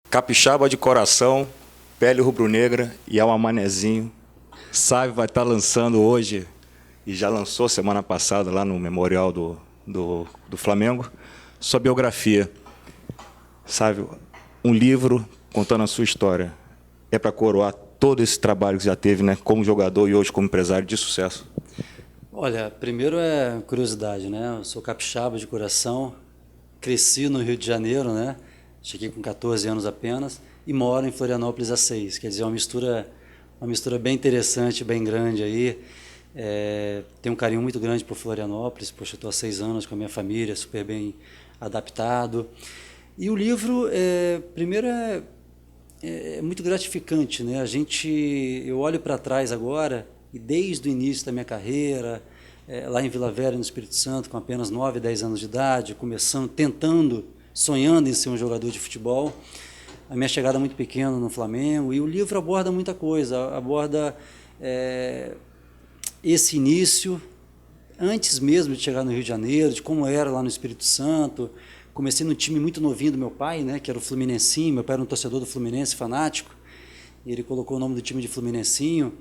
Capixaba de coração, pele rubro-negra e é um manezinho. Sávio vai estar lançando hoje, e já lançou semana passada lá no Memorial do Flamengo, sua biografia. Sávio, um livro contando a sua história. É para coroar todo esse trabalho que já teve, né, como jogador e hoje como empresário de sucesso. Olha, primeiro é curiosidade, né? Eu sou capixaba de coração, cresci no Rio de Janeiro, né? Cheguei com 14 anos apenas e moro em Florianópolis há 6. Quer dizer, uma mistura bem interessante, bem grande aí. Tenho um carinho muito grande por Florianópolis. Poxa, eu estou há 6 anos com a minha família, super bem adaptado. E o livro, primeiro é muito gratificante, né? Eu olho para trás agora e desde o início da minha carreira, lá em Vila Velha, no Espírito Santo, com apenas 9, 10 anos de idade, sonhando em ser um jogador de futebol. A minha chegada muito pequena no Flamengo, e o livro aborda muita coisa, aborda esse início, antes mesmo de chegar no Rio de Janeiro, de como era lá no Espírito Santo. Comecei no time muito novinho do meu pai, né, que era o Fluminensinho. Meu pai era um torcedor do Fluminense, fanático, e ele colocou o nome do time de Fluminensinho.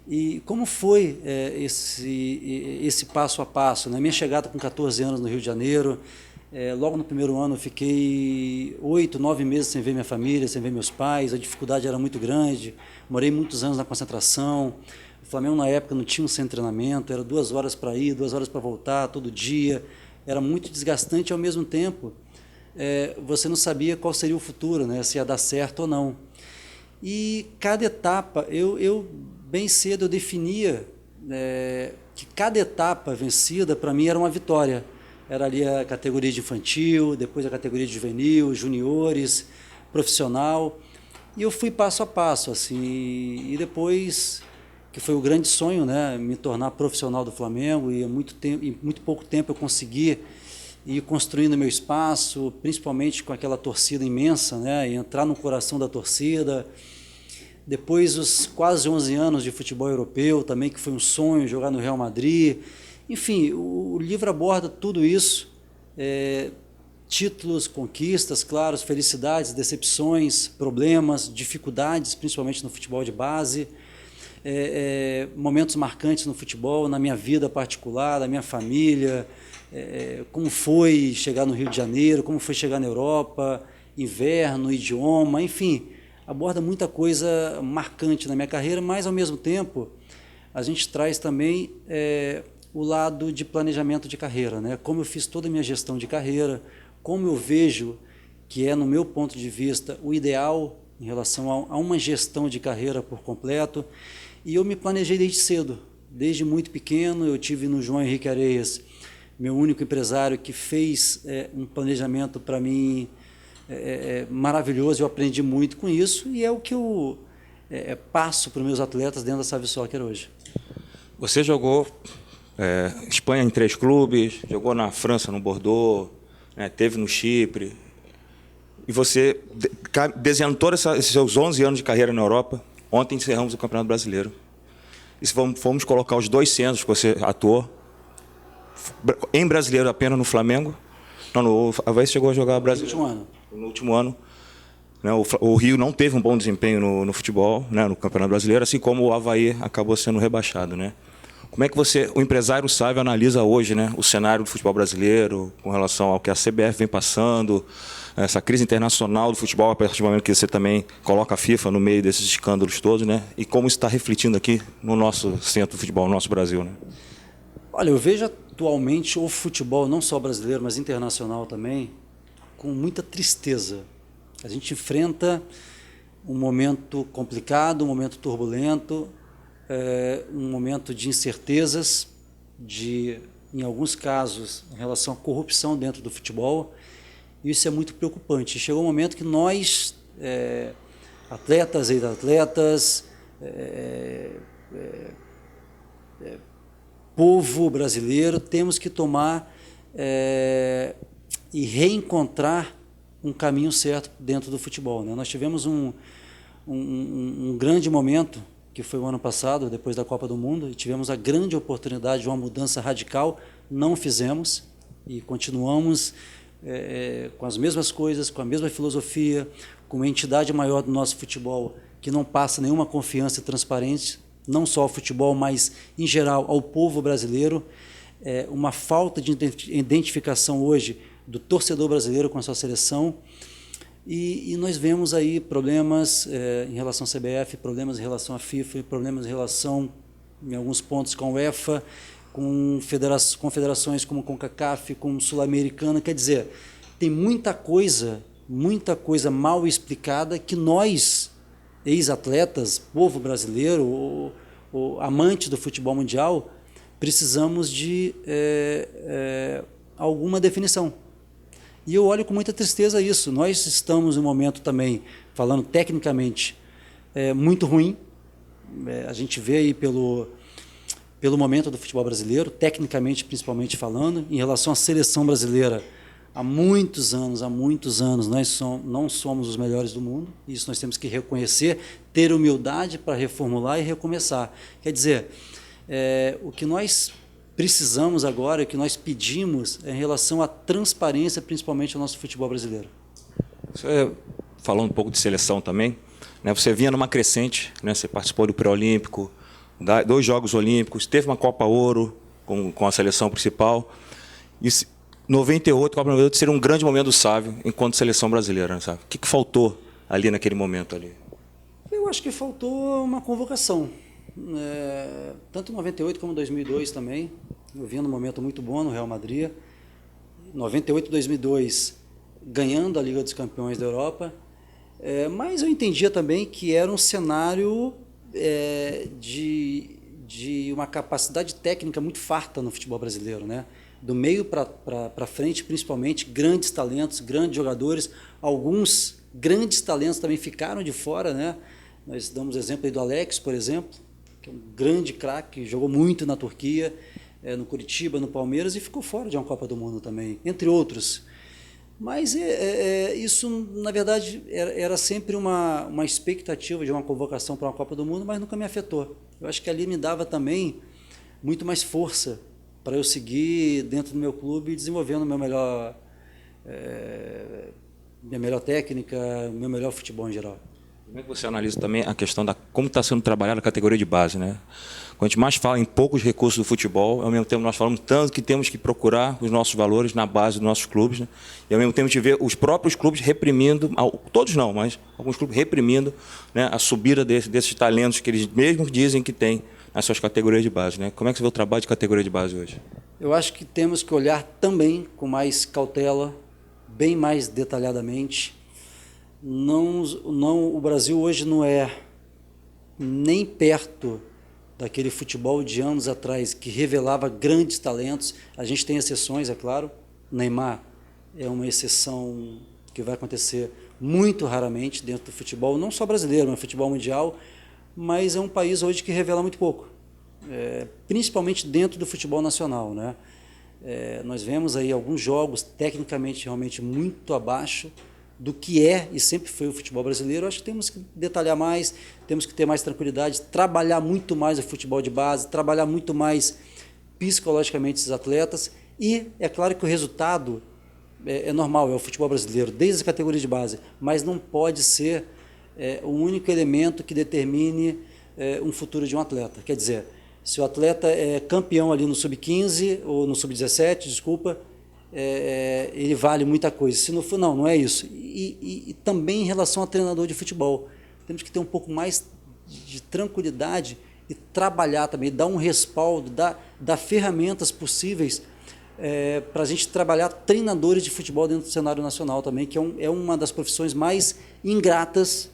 E como foi esse passo a passo, né? Minha chegada com 14 anos no Rio de Janeiro, logo no primeiro ano eu fiquei 8, 9 meses sem ver minha família, sem ver meus pais. A dificuldade era muito grande, morei muitos anos na concentração. O Flamengo na época não tinha um centro de treinamento, era 2 horas para ir, 2 horas para voltar, todo dia. Era muito desgastante, e ao mesmo tempo você não sabia qual seria o futuro, né? Se ia dar certo ou não. E cada etapa, eu bem cedo eu definia que cada etapa vencida para mim era uma vitória. Era ali a categoria de infantil, depois a categoria de juvenil, juniores, profissional. E eu fui passo a passo, assim, e depois, que foi o grande sonho, né, me tornar profissional do Flamengo, e em muito pouco tempo eu consegui ir construindo meu espaço, principalmente com aquela torcida imensa, né, e entrar no coração da torcida. Depois os quase 11 anos de futebol europeu também, que foi um sonho, jogar no Real Madrid. Enfim, o livro aborda tudo isso, títulos, conquistas, claro, felicidades, decepções, problemas, dificuldades, principalmente no futebol de base, momentos marcantes no futebol, na minha vida particular, da minha família, como foi chegar no Rio de Janeiro, como foi chegar na Europa, inverno, idioma, enfim, aborda muita coisa marcante na minha carreira, mas ao mesmo tempo a gente traz também o lado de planejamento de carreira, né? Como eu fiz toda a minha gestão de carreira, como eu vejo que no meu ponto de vista, o ideal em relação a uma gestão de carreira por completo. E eu me planejei desde cedo, desde muito pequeno. Eu tive no João Henrique Areias, meu único empresário, que fez um planejamento para mim maravilhoso. Eu aprendi muito com isso e é o que eu passo para os meus atletas dentro da Savvy Soccer hoje. Você jogou Espanha em 3 clubes, jogou na França, no Bordeaux, né, teve no Chipre. E você desenhando todos esses seus 11 anos de carreira na Europa. Ontem encerramos o Campeonato Brasileiro. E se fomos colocar os 2 centros que você atuou, em brasileiro apenas no Flamengo. Não, no Avaí chegou a jogar brasileiro. No último ano. Né, o Rio não teve um bom desempenho no futebol, né, no Campeonato Brasileiro, assim como o Avaí acabou sendo rebaixado, né? Como é que o empresário Sávio, analisa hoje, né, o cenário do futebol brasileiro com relação ao que a CBF vem passando, essa crise internacional do futebol, a partir do momento que você também coloca a FIFA no meio desses escândalos todos, né? E como isso está refletindo aqui no nosso centro do futebol, no nosso Brasil, né? Olha, eu vejo atualmente o futebol, não só brasileiro, mas internacional também, com muita tristeza. A gente enfrenta um momento complicado, um momento turbulento, um momento de incertezas, em alguns casos, em relação à corrupção dentro do futebol. Isso é muito preocupante. Chegou um momento que nós, atletas e ex-atletas, povo brasileiro, temos que tomar e reencontrar um caminho certo dentro do futebol, né? Nós tivemos um grande momento, que foi o ano passado, depois da Copa do Mundo, e tivemos a grande oportunidade de uma mudança radical, não fizemos, e continuamos com as mesmas coisas, com a mesma filosofia, como a entidade maior do nosso futebol, que não passa nenhuma confiança e transparência, não só ao futebol, mas, em geral, ao povo brasileiro. Uma falta de identificação hoje do torcedor brasileiro com a sua seleção. E nós vemos aí problemas em relação à CBF, problemas em relação à FIFA, problemas em relação, em alguns pontos, com a UEFA, com confederações como a CONCACAF, com Sul-Americana. Quer dizer, tem muita coisa mal explicada que nós, ex-atletas, povo brasileiro, ou amante do futebol mundial, precisamos de alguma definição. E eu olho com muita tristeza isso. Nós estamos em um momento também, falando tecnicamente, muito ruim. A gente vê aí pelo momento do futebol brasileiro, tecnicamente principalmente falando, em relação à seleção brasileira. Há muitos anos, nós não somos os melhores do mundo. Isso nós temos que reconhecer, ter humildade para reformular e recomeçar. Quer dizer, o que nós precisamos agora, o que nós pedimos é em relação à transparência, principalmente no nosso futebol brasileiro. Você falando um pouco de seleção também, né? Você vinha numa crescente, né? Você participou do pré-olímpico, 2 Jogos Olímpicos, teve uma Copa Ouro com a seleção principal. E 98, Copa 98, seria um grande momento do Sávio enquanto seleção brasileira, né, sabe? O que faltou ali naquele momento ali? Eu acho que faltou uma convocação. Tanto em 98 como em 2002 também. Eu vinha num momento muito bom no Real Madrid. 98 e 2002 ganhando a Liga dos Campeões da Europa. Mas eu entendia também que era um cenário de uma capacidade técnica muito farta no futebol brasileiro, né? Do meio para frente, principalmente, grandes talentos, grandes jogadores. Alguns grandes talentos também ficaram de fora, né? Nós damos exemplo aí do Alex, por exemplo, que é um grande craque, jogou muito na Turquia, no Curitiba, no Palmeiras, e ficou fora de uma Copa do Mundo também, entre outros. Mas isso, na verdade, era sempre uma expectativa de uma convocação para uma Copa do Mundo, mas nunca me afetou. Eu acho que ali me dava também muito mais força para eu seguir dentro do meu clube, desenvolvendo minha melhor técnica, meu melhor futebol em geral. Como é que você analisa também a questão da como está sendo trabalhada a categoria de base, né? Quando a gente mais fala em poucos recursos do futebol, ao mesmo tempo nós falamos tanto que temos que procurar os nossos valores na base dos nossos clubes, né? E ao mesmo tempo a gente vê os próprios clubes reprimindo, todos não, mas alguns clubes reprimindo, né, a subida desses talentos que eles mesmos dizem que têm nas suas categorias de base, né? Como é que você vê o trabalho de categoria de base hoje? Eu acho que temos que olhar também com mais cautela, bem mais detalhadamente. O Brasil hoje não é nem perto daquele futebol de anos atrás que revelava grandes talentos. A gente tem exceções, é claro. Neymar é uma exceção que vai acontecer muito raramente dentro do futebol, não só brasileiro, mas futebol mundial. Mas é um país hoje que revela muito pouco, principalmente dentro do futebol nacional, né? Nós vemos aí alguns jogos tecnicamente realmente muito abaixo do que é e sempre foi o futebol brasileiro. Eu acho que temos que detalhar mais, temos que ter mais tranquilidade, trabalhar muito mais o futebol de base, trabalhar muito mais psicologicamente esses atletas. E é claro que o resultado é normal, é o futebol brasileiro, desde as categorias de base, mas não pode ser o único elemento que determine um futuro de um atleta. Quer dizer, se o atleta é campeão ali no sub-15 ou no sub-17, desculpa, ele vale muita coisa. Se não for, não é isso. E também em relação a treinador de futebol, temos que ter um pouco mais de tranquilidade e trabalhar também, dar um respaldo, dar ferramentas possíveis para a gente trabalhar treinadores de futebol dentro do cenário nacional também, que é uma das profissões mais ingratas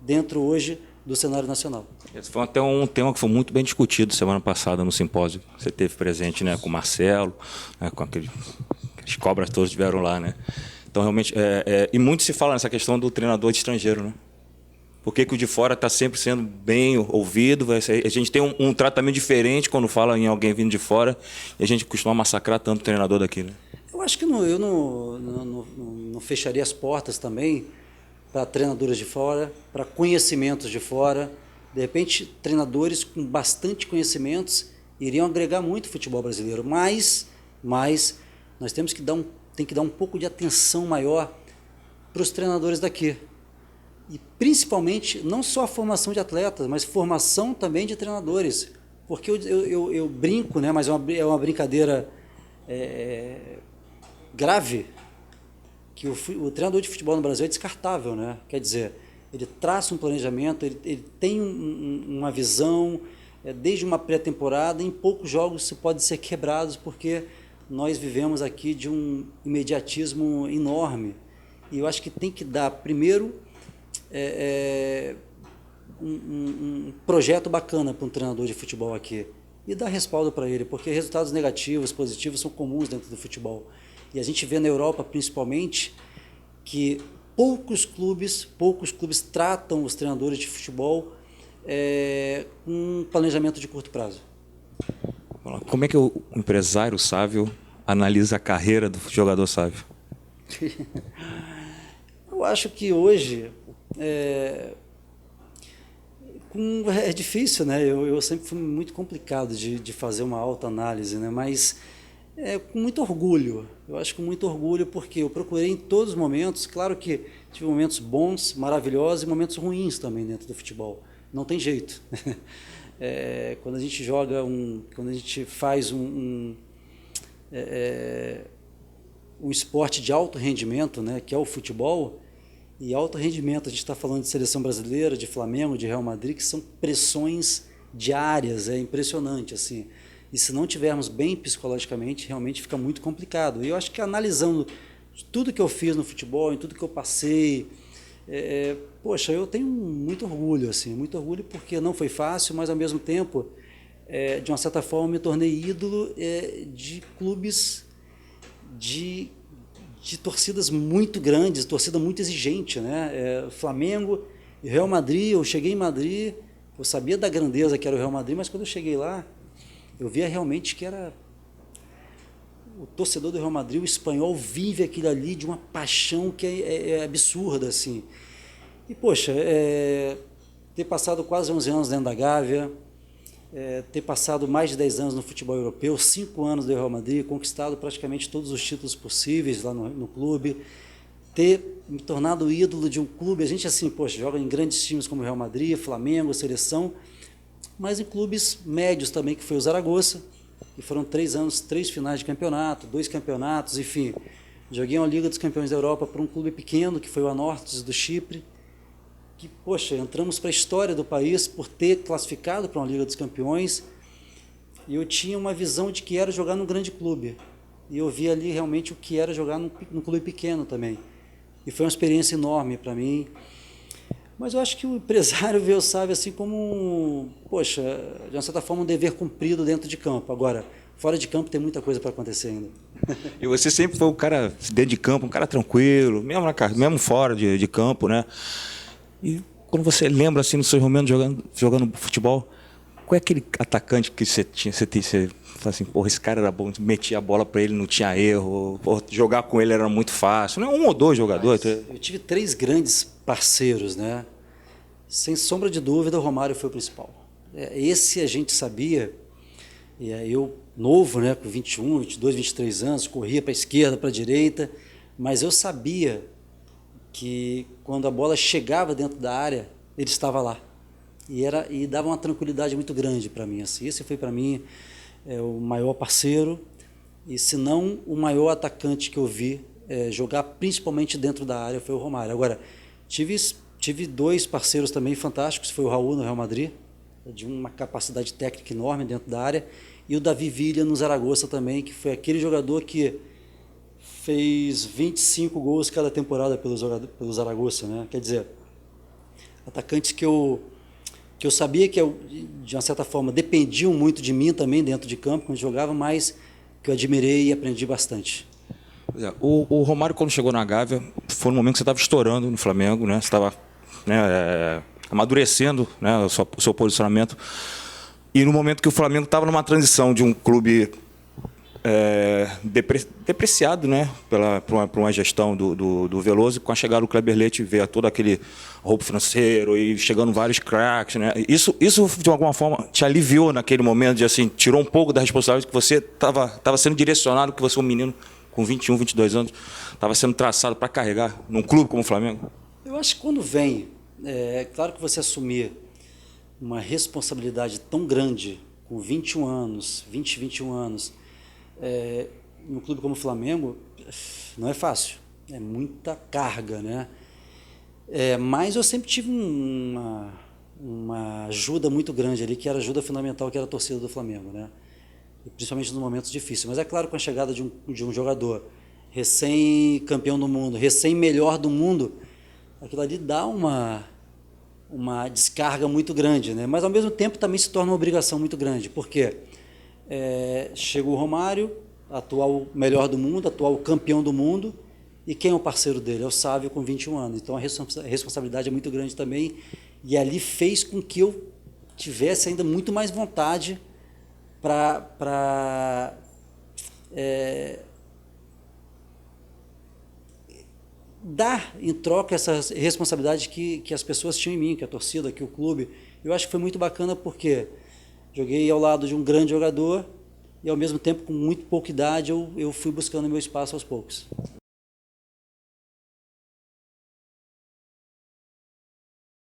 dentro hoje do cenário nacional. Esse foi até um tema que foi muito bem discutido semana passada no simpósio. Você teve presente, né, com o Marcelo, né, com aqueles cobras todos estiveram lá, né? Então, realmente, e muito se fala nessa questão do treinador de estrangeiro, né? Por que o de fora está sempre sendo bem ouvido? A gente tem um tratamento diferente quando fala em alguém vindo de fora e a gente costuma massacrar tanto o treinador daqui, né? Eu acho que eu não fecharia as portas também para treinadores de fora, para conhecimentos de fora. De repente, treinadores com bastante conhecimentos iriam agregar muito o futebol brasileiro, mas nós temos que dar um pouco de atenção maior para os treinadores daqui. e principalmente não só a formação de atletas, mas formação também de treinadores. Porque eu brinco, né, mas é uma brincadeira grave, que o treinador de futebol no Brasil é descartável, né? Quer dizer, ele traça um planejamento, ele tem uma visão, desde uma pré-temporada, em poucos jogos se pode ser quebrados, porque nós vivemos aqui de um imediatismo enorme. E eu acho que tem que dar, primeiro, um projeto bacana para um treinador de futebol aqui e dar respaldo para ele, porque resultados negativos, positivos são comuns dentro do futebol. E a gente vê na Europa, principalmente, que poucos clubes tratam os treinadores de futebol com um planejamento de curto prazo. Como é que o empresário sábio analisa a carreira do jogador sábio? Eu acho que hoje é difícil, né? Eu sempre fui muito complicado de fazer uma autoanálise, né? Mas com muito orgulho. Eu acho que com muito orgulho, porque eu procurei em todos os momentos. Claro que tive momentos bons, maravilhosos, e momentos ruins também dentro do futebol. Não tem jeito. Quando a gente joga quando a gente faz um esporte de alto rendimento, né, que é o futebol, e alto rendimento, a gente está falando de seleção brasileira, de Flamengo, de Real Madrid, que são pressões diárias, é impressionante, assim. E se não tivermos bem psicologicamente, realmente fica muito complicado. E eu acho que analisando tudo que eu fiz no futebol, em tudo que eu passei, poxa, eu tenho muito orgulho, assim, muito orgulho, porque não foi fácil, mas ao mesmo tempo, de uma certa forma, me tornei ídolo de clubes de torcidas muito grandes, torcida muito exigente, né? Flamengo e Real Madrid. Eu cheguei em Madrid, eu sabia da grandeza que era o Real Madrid, mas quando eu cheguei lá, eu via realmente que era o torcedor do Real Madrid, o espanhol, vive aquilo ali de uma paixão que é absurda, assim. E, poxa, ter passado quase 11 anos dentro da Gávea, ter passado mais de 10 anos no futebol europeu, 5 anos do Real Madrid, conquistado praticamente todos os títulos possíveis lá no clube, ter me tornado ídolo de um clube. A gente, assim, poxa, joga em grandes times como o Real Madrid, Flamengo, Seleção, mas em clubes médios também, que foi o Zaragoza, que foram 3 anos, 3 finais de campeonato, 2 campeonatos, enfim. Joguei uma Liga dos Campeões da Europa para um clube pequeno, que foi o Anorthosis do Chipre, que, poxa, entramos para a história do país por ter classificado para uma Liga dos Campeões, e eu tinha uma visão de que era jogar num grande clube, e eu vi ali realmente o que era jogar num clube pequeno também, e foi uma experiência enorme para mim. Mas eu acho que o empresário vê o sábio assim como, poxa, de uma certa forma, um dever cumprido dentro de campo. Agora, fora de campo tem muita coisa para acontecer ainda. E você sempre foi um cara dentro de campo, um cara tranquilo, mesmo fora de campo, né? E quando você lembra assim no seu momento jogando futebol, qual é aquele atacante que você tinha? Você fala assim, porra, esse cara era bom, metia a bola para ele, não tinha erro, porra, jogar com ele era muito fácil. Não é um ou dois jogadores. Eu tive 3 grandes parceiros, né? Sem sombra de dúvida, o Romário foi o principal. Esse a gente sabia, e eu novo, né, com 21, 22, 23 anos, corria para a esquerda, para a direita, mas eu sabia que quando a bola chegava dentro da área, ele estava lá. E dava uma tranquilidade muito grande para mim. Assim. Esse foi para mim o maior parceiro, e se não o maior atacante que eu vi jogar principalmente dentro da área foi o Romário. Agora, tive 2 parceiros também fantásticos, foi o Raul no Real Madrid, de uma capacidade técnica enorme dentro da área, e o Davi Villa no Zaragoza também, que foi aquele jogador que fez 25 gols cada temporada pelo Zaragoza, né? Quer dizer, atacantes que eu sabia que, de uma certa forma, dependiam muito de mim também dentro de campo, quando jogava, mas que eu admirei e aprendi bastante. O Romário, quando chegou na Gávea, foi no momento que você estava estourando no Flamengo, né? Você estava amadurecendo, né, o seu posicionamento, e no momento que o Flamengo estava numa transição de um clube depreciado, né, por uma gestão do Veloso, com a chegada do Kleber Leite, veio todo aquele roubo financeiro e chegando vários craques, né? Isso de alguma forma te aliviou naquele momento, de assim, tirou um pouco da responsabilidade que você estava sendo direcionado, que você, um menino com 21, 22 anos, estava sendo traçado para carregar num clube como o Flamengo? Eu acho que quando vem É claro que você assumir uma responsabilidade tão grande, com 21 anos, 21 anos, num clube como o Flamengo, não é fácil, é muita carga, né? Mas eu sempre tive uma ajuda muito grande ali, que era a ajuda fundamental, que era a torcida do Flamengo, né? E principalmente nos momentos difíceis. Mas é claro, com a chegada de um jogador recém-campeão do mundo, recém-melhor do mundo, aquilo ali dá uma descarga muito grande, né? Mas ao mesmo tempo também se torna uma obrigação muito grande, porque chega o Romário, atual melhor do mundo, atual campeão do mundo, e quem é o parceiro dele? É o Sávio, com 21 anos. Então a responsabilidade é muito grande também, e ali fez com que eu tivesse ainda muito mais vontade para dar em troca essa responsabilidade que as pessoas tinham em mim, que a torcida, que o clube. Eu acho que foi muito bacana porque joguei ao lado de um grande jogador e, ao mesmo tempo, com muito pouca idade, eu fui buscando meu espaço aos poucos.